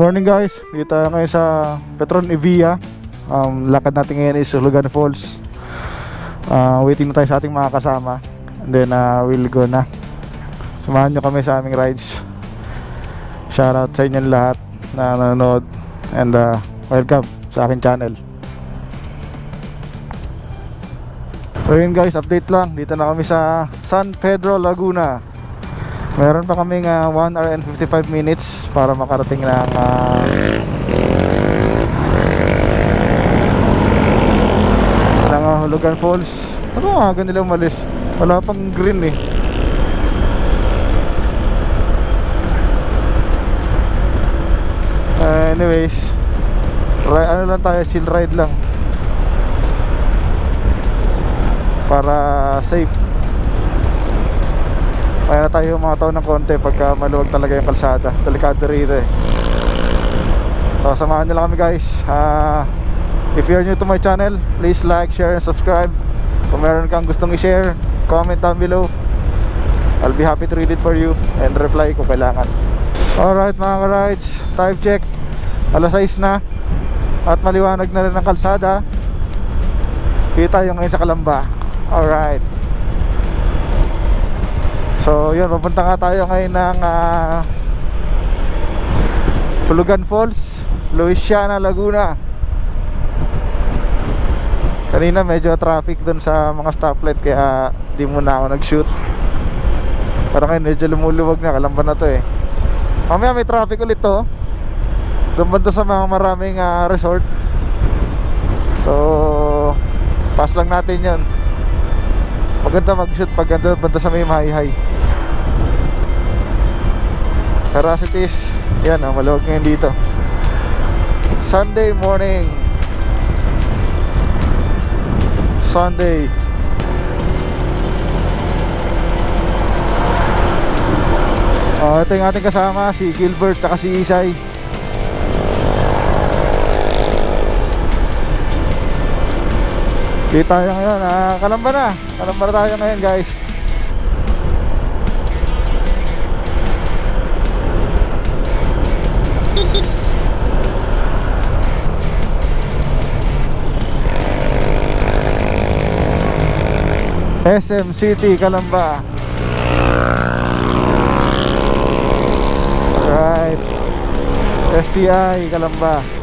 Morning guys, dito tayo ngayon sa Petron Evia. Lakad natin ngayon is Hulugan Falls. Waiting na tayo sa ating mga kasama. And then we'll go na. Samahan nyo kami sa aming rides. Shoutout sa inyo lahat na nanonood. And welcome sa aking channel. So yun guys, update lang. Dito na kami sa San Pedro, Laguna. Meron pa kaming 1 hour and 55 minutes para makarating ng Hulugan Falls. Ano nga nila umalis? Wala pang green eh. Anyways, ano lang tayo, chill ride lang para safe. Kaya na tayo mga taon ng konti pagka maluwag talaga yung kalsada. Delikado rito eh. So samahan nyo lang kami guys. If you're new to my channel, please like, share, and subscribe. Kung meron kang gustong i-share, comment down below. I'll be happy to read it for you and reply kung kailangan. Alright mga ka-rides, time check, alas 6 na. At maliwanag na rin ang kalsada. Kita tayo ngayon sa Calamba. Alright. So yun, papunta nga tayo ngayon ng Hulugan Falls, Louisiana, Laguna. Kanina medyo traffic dun sa mga stoplight, kaya di muna ako nag-shoot. Pero ngayon medyo lumuluwag na, Calamba na to eh. Mamaya may traffic ulit to. Doon banda sa mga maraming resort. So pass lang natin yun. Maganda mag-shoot pag banda sa may mahihay. Pero as it is, yan maluwag ngayon dito. Sunday morning, Sunday. Ito yung ating kasama, si Gilbert at si Isay. Dito tayo ngayon, Calamba na. Calamba na tayo ngayon guys. SM City, Calamba. Right. STI, Calamba.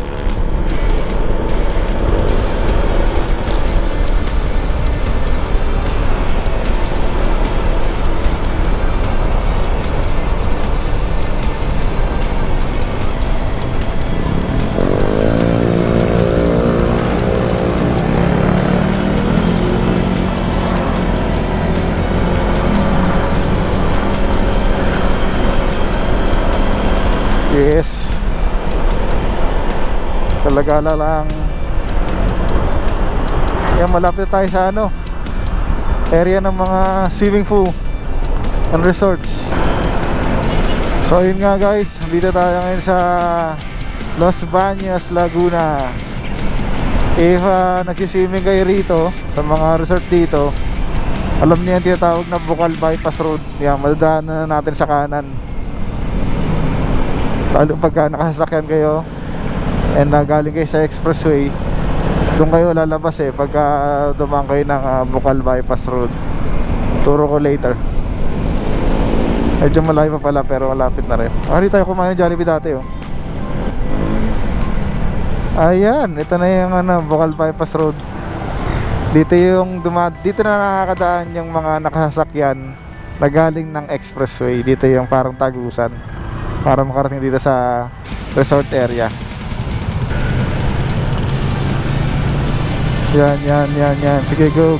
Yes. Talaga lang. Yan, malapit tayo sa area ng mga swimming pool and resorts. So yun nga guys, dito tayo ngayon sa Los Baños, Laguna. If nagsiswimming kayo rito sa mga resort dito, alam niyo yung tinatawag na Bukal Bypass Road. Yan, madadaanan na natin sa kanan. Lalo pagka nakasasakyan kayo and galing kayo sa expressway, doon kayo lalabas pagka dumaan kayo ng Bukal Bypass Road. Turo ko later. Medyo malayo pa pala pero malapit na rin. Dito tayo kumain ng Jollibee dati Ayan, ito na yung Bukal Bypass Road. Dito yung dito na nakakadaan yung mga nakasasakyan na galing ng expressway. Dito yung parang tagusan para makarating dito sa resort area. Yan. Sige, go.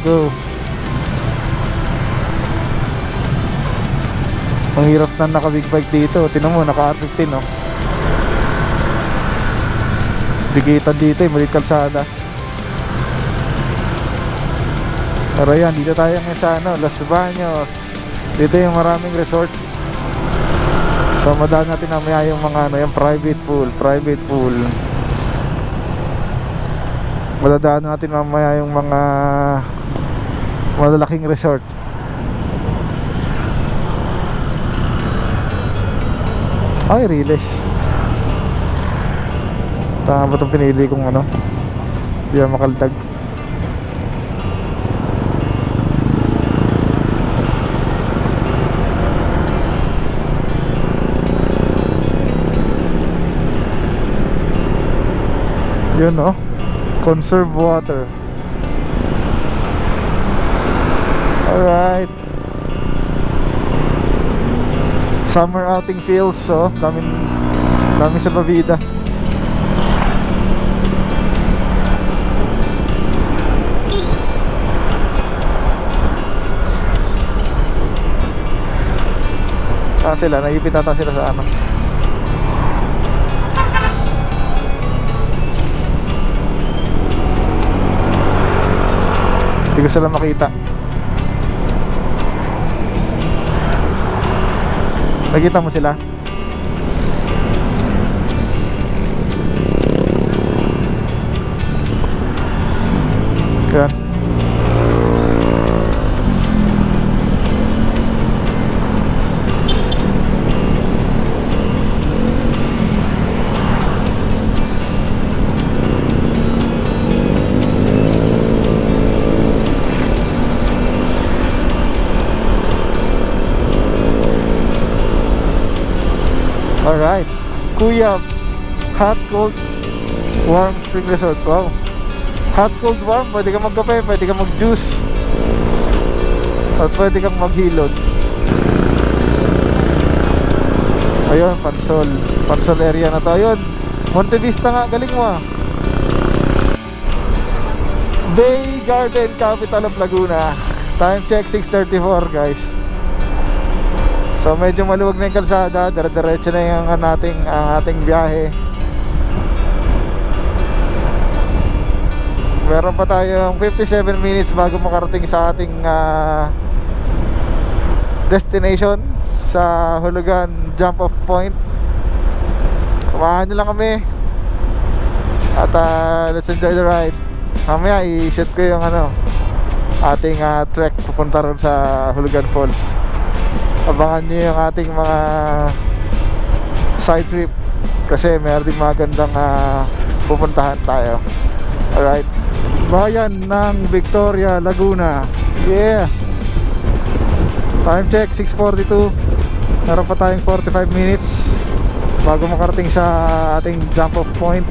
Ang hirap na naka-big bike dito. Tingnan mo, naka-R15 Bigitan dito maliit kalsada. Pero yan, dito tayo ngayon sa Los Baños. Dito yung maraming resort. So madaan natin namaya yung mga yung private pool. Madadaan natin mamaya yung mga malalaking resort. Ay, Riles. Tama ba itong pinili kong ano? Hindi na makaldag. Yun oh, conserve water. Alright. Summer outing feels, so daming sa Bavida. Saan sila? Naipit ata sila sa ano. Hindi ko sila makita. Nakita mo sila? Yan. Alright, Kuya Hot, Cold, Warm Spring Resort. Wow. Hot, cold, warm. Pwede kang magkape, pwede kang mag-juice, at pwede kang maghilod. Ayun, Pansol area na to. Ayun, Monte Vista nga, galing mo ah. Bay Garden, capital of Laguna. Time check 6:34 guys. So medyo maluwag na yung kalsada, dire-diretso na yung ating biyahe. Meron pa tayong 57 minutes bago makarating sa ating destination sa Hulugan Jump Off Point. Kumahan nyo lang kami. At let's enjoy the ride. Mamaya i-shoot ko yung ating trek pupunta ron sa Hulugan Falls. Abangan nyo yung ating mga side trip kasi meron din magandang pupuntahan tayo. Alright, bayan ng Victoria, Laguna. Yeah. Time check 6:42. Meron pa tayong 45 minutes bago makarating sa ating jump off point.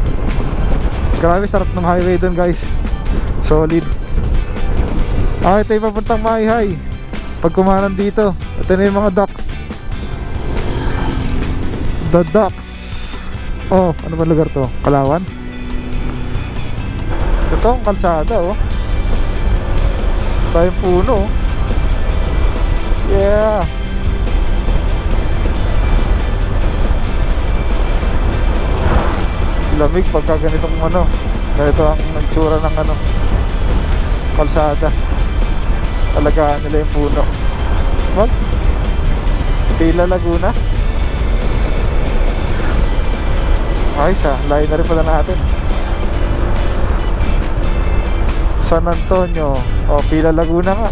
Grabe sarap ng highway dun guys. Solid. Ito yung papuntang Mahihay. Pag kumanan dito, ito na yung mga ducks. The ducks. Oh, ano ba lugar to? Kalawan? Ito ang kalsada oh. Tayong puno. Yeah. Lamig pagka ganitong ganito ang nagsura ng kalsada. Alagaan nila yung puno. What? Pila Laguna. Ayos layo na rin pala natin. San Antonio. O, Pila Laguna nga.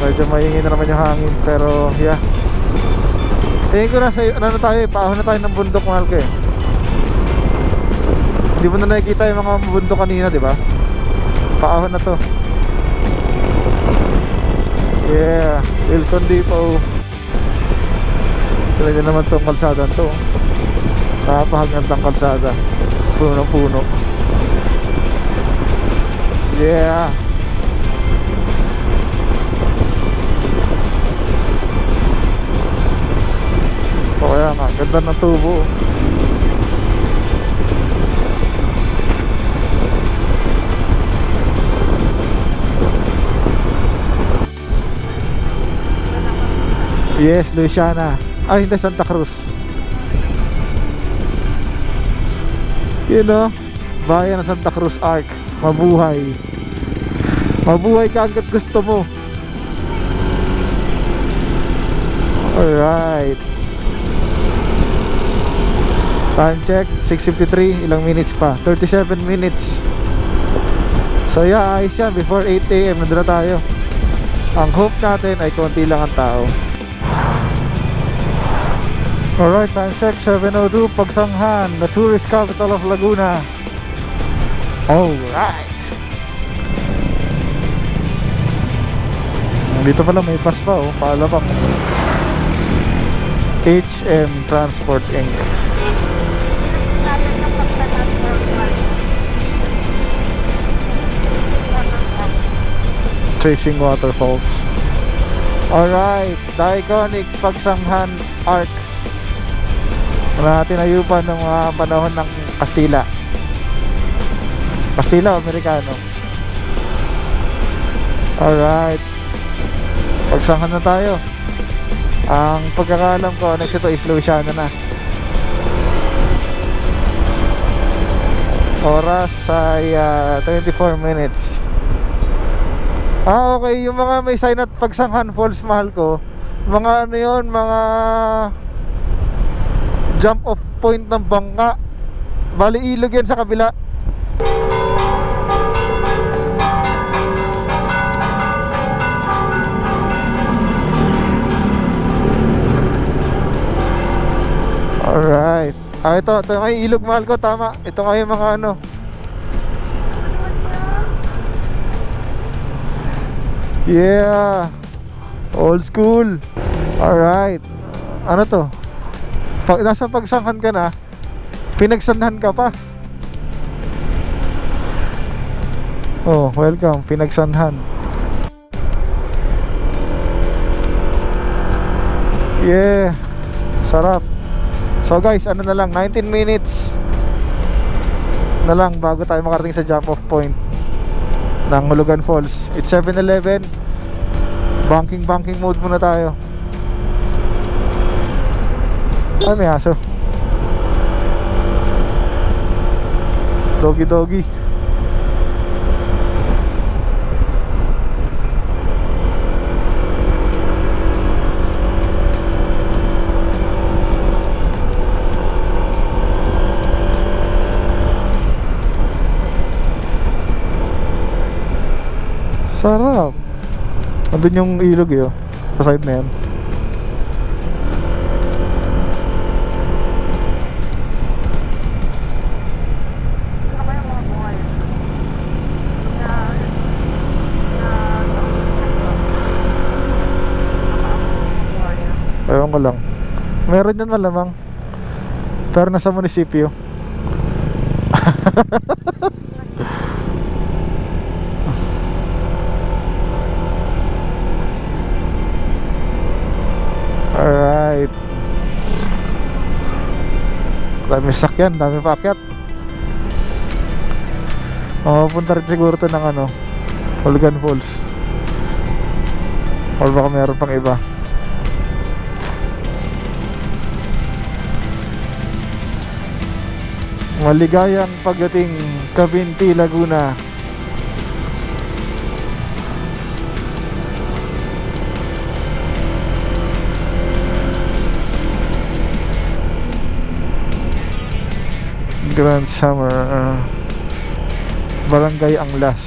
Medyo maingin na naman yung hangin. Pero yeah, tingin ko na sa tayo, paahon na tayo ng bundok mahal ko eh. Hindi mo na nakikita yung mga bundok kanina, di ba? Paahon na to. Yeah, Wilson Depot. Tignan nyo naman tong kalsada to. Napahagad ng kalsada. Puno ng puno. Yeah. O kaya nga, ganda ng tubo. Yes, Luciana. Ay, hindi, Santa Cruz. You know, bayan ng Santa Cruz Arc. Mabuhay. Mabuhay ka hanggat gusto mo. Alright. Time check 6:53. Ilang minutes pa? 37 minutes. So yeah, ayos yan. Before 8 AM nandun na tayo. Ang hope natin ay konti lang ang tao. Alright, time check 7:02, Pagsanghan, the tourist capital of Laguna. Alright. Dito pala may pass pa, oh, paalabak. HM Transport Inc. Chasing Waterfalls. Alright, the iconic Pagsanghan Arc na tinayupan ng mga panahon ng Kastila. Kastila o Amerikano. Alright, Pagsanghan na tayo. Ang pagkakaalam ko, next ito is Luisiana na. Oras ay 24 minutes. Okay, yung mga may sign at Pagsanghan Falls, mahal ko, mga ano yun, mga jump off point ng bangka. Bali ilog yan sa kabila. Alright. Ito nga yung ilog, mahal ko, tama. Ito nga yung mga ano. Yeah, old school. Alright. Ano to? Pag nasa Pagsanghan ka na, pinagsanhan ka pa. Oh, welcome, pinagsanhan. Yeah, sarap. So guys, ano na lang, 19 minutes na lang bago tayo makarating sa jump off point ng Hulugan Falls. It's 7-11. Banking mode muna tayo. Ay, may aso. Doggy. Sarap. Andun yung ilog eh, oh. Sa side na yan. Ewan ko lang. Meron yan malamang. Pero nasa munisipyo. Alright. Dami sakyan, dami paakyat. Punta rin siguro to ng ano, Hulugan Falls. Or baka meron pang iba. Maligayang pagdating Cavinti, Laguna. Grand Summer, Barangay Anglas.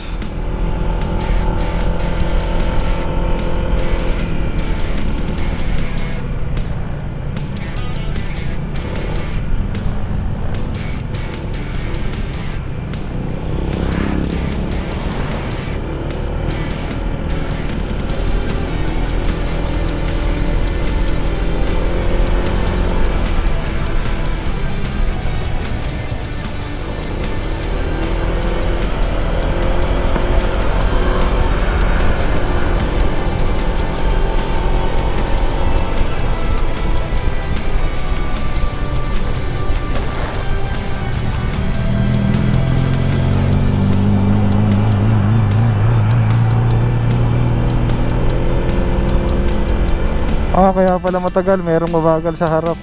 Kaya pala matagal, merong mabagal sa harap.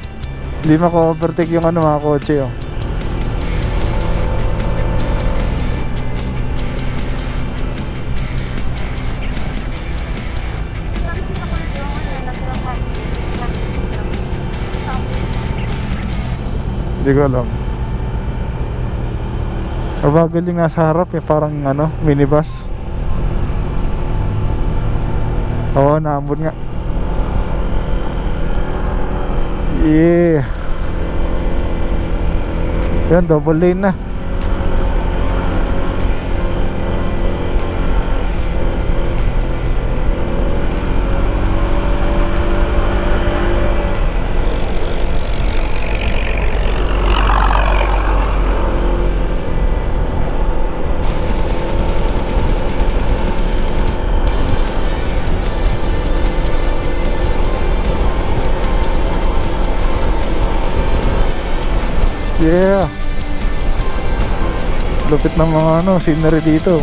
Hindi mako-overtake yung ano, mga kotse, oh. Hindi ko alam. Mabagal yung nasa harap eh, parang ano, minibus. Oo, naambon nga. Yeah. Yan, double lane na. Yeah. Lupit ng mga ano, scenery dito.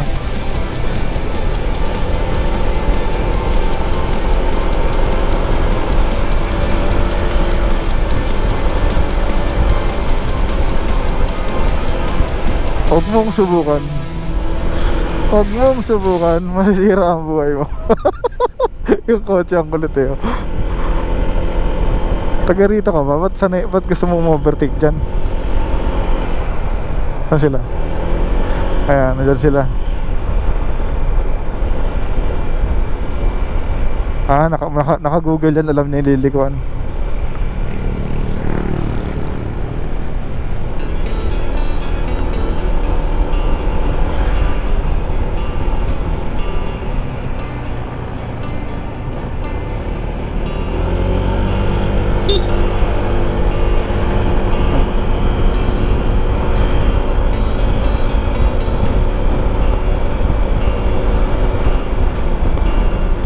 Huwag mong subukan. Huwag mong subukan, masisira ang buhay mo. Yung kotse ang kulit eh. Taga rito ka ba? Ba't gusto mong overtake dyan? Saan sila? Ayan, nandyan sila. Ah, naka-google yan. Alam niya yung lilikuan.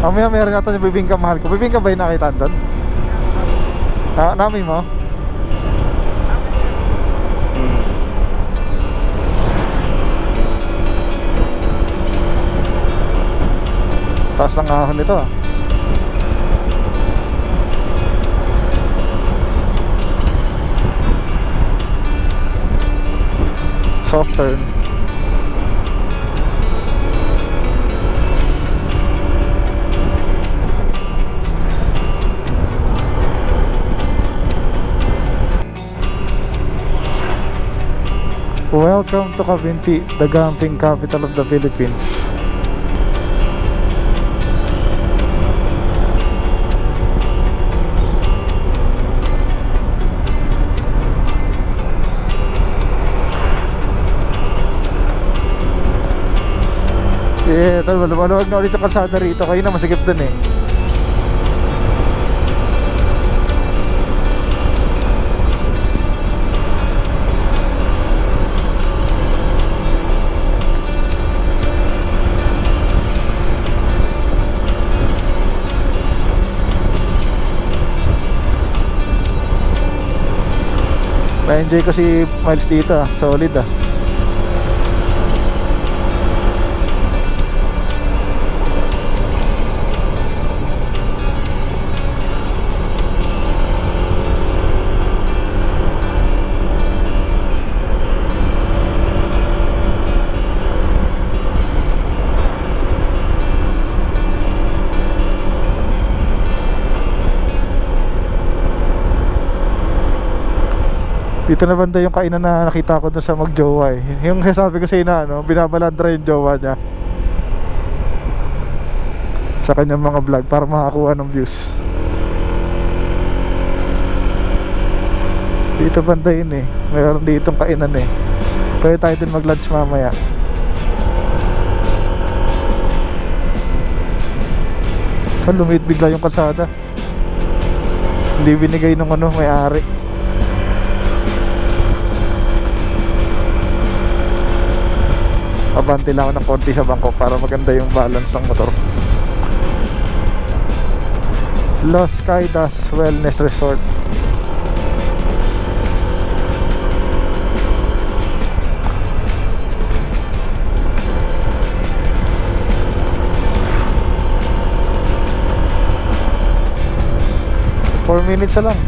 Mamaya meron natin yung bibingka mahal ko. Bibingka ba yung nakita doon? Nami mo? Taas ng ahon nito ah. Soft turn. Welcome to Cavinti, the gambling capital of the Philippines. Yeah, maluwag na ulit yung kalsada rito. Kayo na masikip dun eh. Na-enjoy ko si Miles dito ah. Solid ah. Dito na banda yung kainan na nakita ko dun sa magjowa eh. Yung sabi ko sa ina ano, binabalandra yung jowa niya sa kanyang mga vlog para makakuha ng views. Dito banda yun eh. Mayroon ditong kainan eh. Pwede tayo din mag lunch mamaya. Lumit bigla yung kalsada. Hindi binigay nung ano, may-ari. Abante lang ako ng konti sa bangko para maganda yung balance ng motor. Los Caidas Wellness Resort. Four minutes na lang.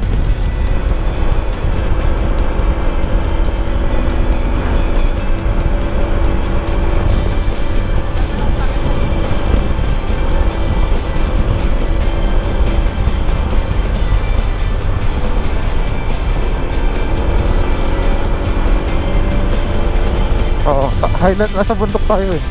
Highland, nasa bundok tayo eh.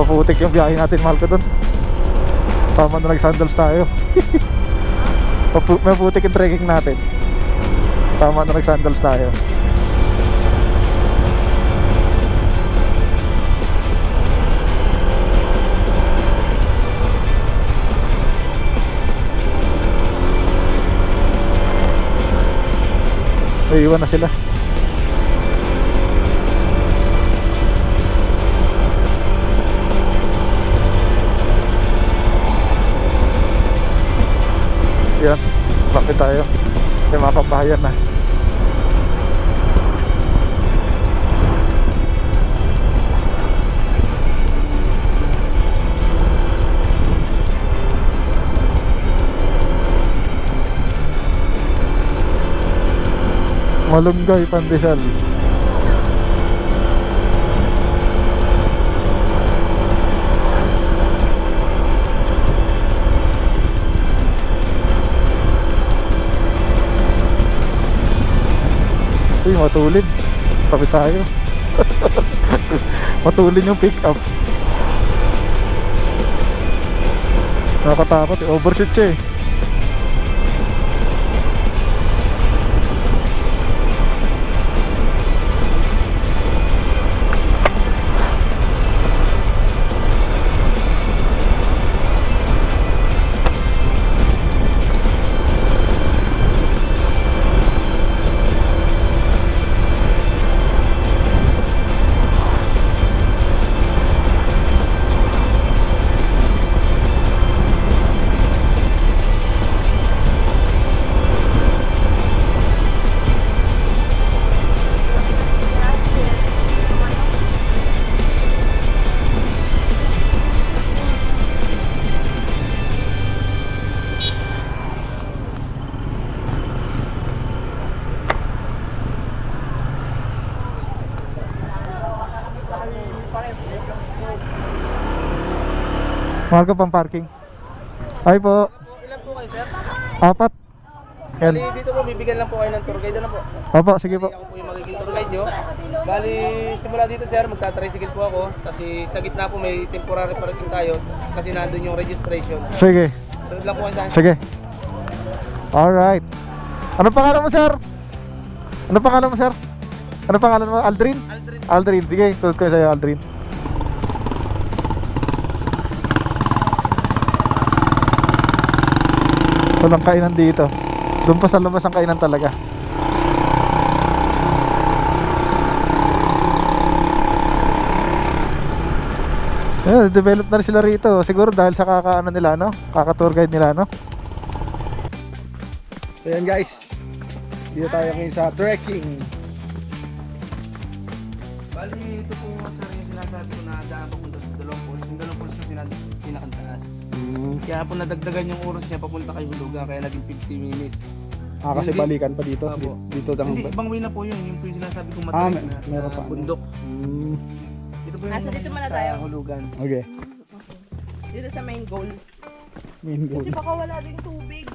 Paputik yung biyahe natin, mahal ko dun. Tama na nag-sandals tayo. Maputik yung trekking natin. Tama na nag-sandals tayo. Iiwan na sila. Yan, bakit tayo? May mga kabahayan na. Malunggay, Pandesal. Uy, matulid. Tabi tayo. Matulid yung pick up. Nakakatakot eh. Overshoot siya eh. Mahal ka pang parking. Ay po. Ilan po kayo, sir? 4. Yan. Bali, dito po, bibigyan lang po kayo ng tour guide. Ano po? Opo, sige po. Ako po yung magiging tour guide nyo. Bali, simula dito, sir, magta-tricycle po ako. Kasi sa gitna po may temporary parking tayo. Kasi nandun yung registration. Sige. Sunod lang po kayo saan. Sige. Alright. Ano pangalan mo, sir? Ano pangalan mo, sir? Ano pangalan mo? Aldrin? Aldrin. Aldrin. Sige, tulad ko sa'yo, Aldrin. Walang kainan dito. Doon pa sa labas ang kainan talaga. Develop na rin sila rito. Siguro dahil sa kaka-ano nila, no? Kaka-tour guide nila, no? So yan guys, dito tayo ngayon sa trekking. Bali, ito po, sir, yung sinasabi ko na daan papunta sa dalawang poles. Yung dalawang poles na pinakantaas. Kaya po nadagdagan yung oras niya papunta kay Hulugan, kaya naging 50 minutes. Kasi Hindi. balikan pa dito. Opo. Dito lang. Hindi, ibang way na po yun. Yung po yung sinasabi ko Ah, matarik na meron pa. bundok. Ito po yung So dito muna sa tayo. Hulugan. Okay. Dito sa main goal. Main goal. Kasi baka wala ding tubig.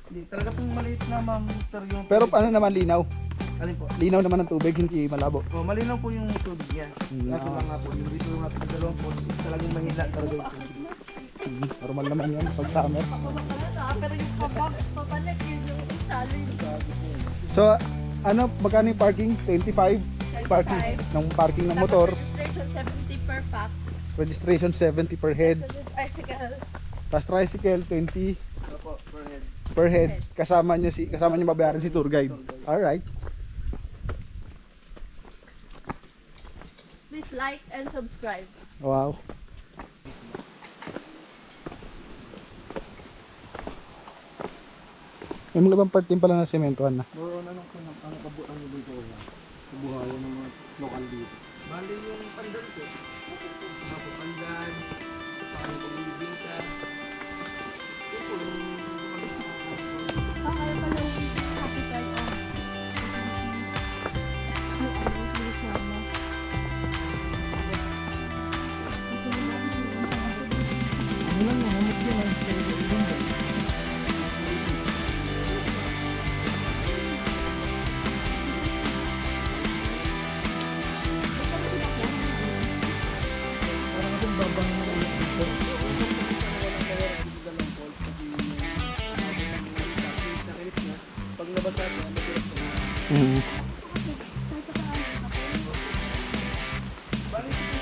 Hindi, talaga pong maliit na ma'am, sir, yung... Pero ano naman linaw? Alin po? Linaw naman ng tubig, hindi malabo. Oh, malinaw po yung tubig niya. Kaso lang nga po, yung dito nga po sa dalawang po, talagang mahila talaga yung tubig. Normal naman yan pag summer. Pero yung papalag yun yung salin. So, ano, magkano yung parking? 25? Parking ng parking ng motor. Registration 70 per pack. Registration 70 per head. Bicycle. Tapos tricycle 20 Opo, per head. per head. Kasama niyo babayaran si tour guide. All right. Please like and subscribe. Wow. May mga ibang part din pala na sementohan na. Oo, ano kabuang dito ko yan. Kabuhayan ng mga lokal dito. Bali yung pandan ko. Mga pandan, saka yung pagbibigta. Yun po yung Ah, kaya pala yung capital of pag nabasa siya, nabasa siya. Mm. Bali ito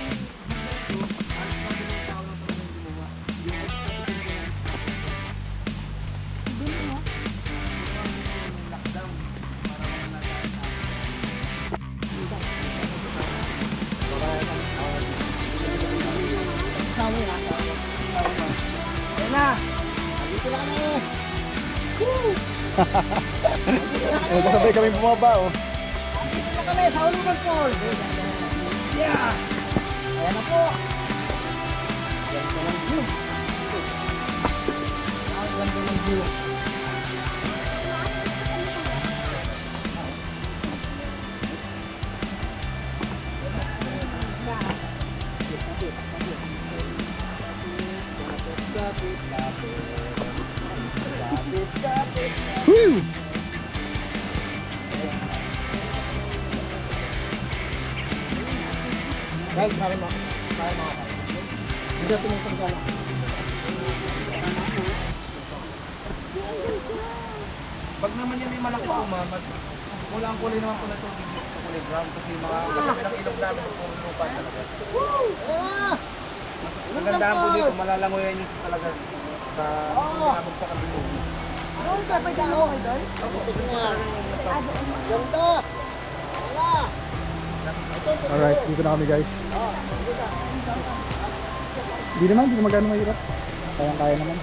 yung alas na din ang tao lang pala yung gumawa. Yung lockdown para mga nasa Ayan na! Dito na kami! Oh, sabay kami bumaba oh. Dito na kami sa Uluman Falls! Yeah! Ayan na po! Ganda ng view! Ang ganda ng view! Woo! Guys, kaya mo. Kaya mo. Hindi ako tumutungkol. Pag naman yan ay malaki po, ma'am, wala ang kulay naman po na tubig dito sa kulay brown kasi yung mga ng ilog namin po lupa talaga. Ang gandaan po dito, malalangoyan nyo sa talaga sa namin sa kabilog. Ano ka pa daw ako doon? Ganda! Alright, dito na kami guys. Hindi naman magano mahirap. Kayang-kaya naman.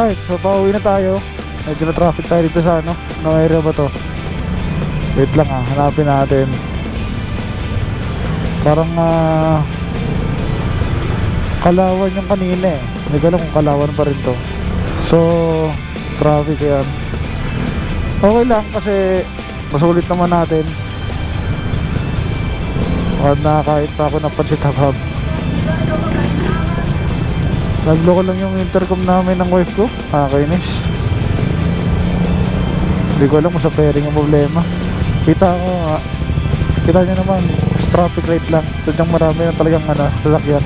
Alright, so pauwi na tayo. Medyo na traffic tayo dito sa ano. No area ba to? Wait lang hanapin natin. Parang Kalawan yung kanina eh. Hindi ko alam kung Kalawan pa rin to. So traffic yan. Okay lang kasi masulit naman natin. Nakakain pa ako ng pancit habab. Nagloko lang yung intercom namin ng wife ko. Nakakainis. Hindi ko alam kung sa pairing yung problema. Kita nyo naman, traffic light lang. Sadyang marami na talagang sasakyan.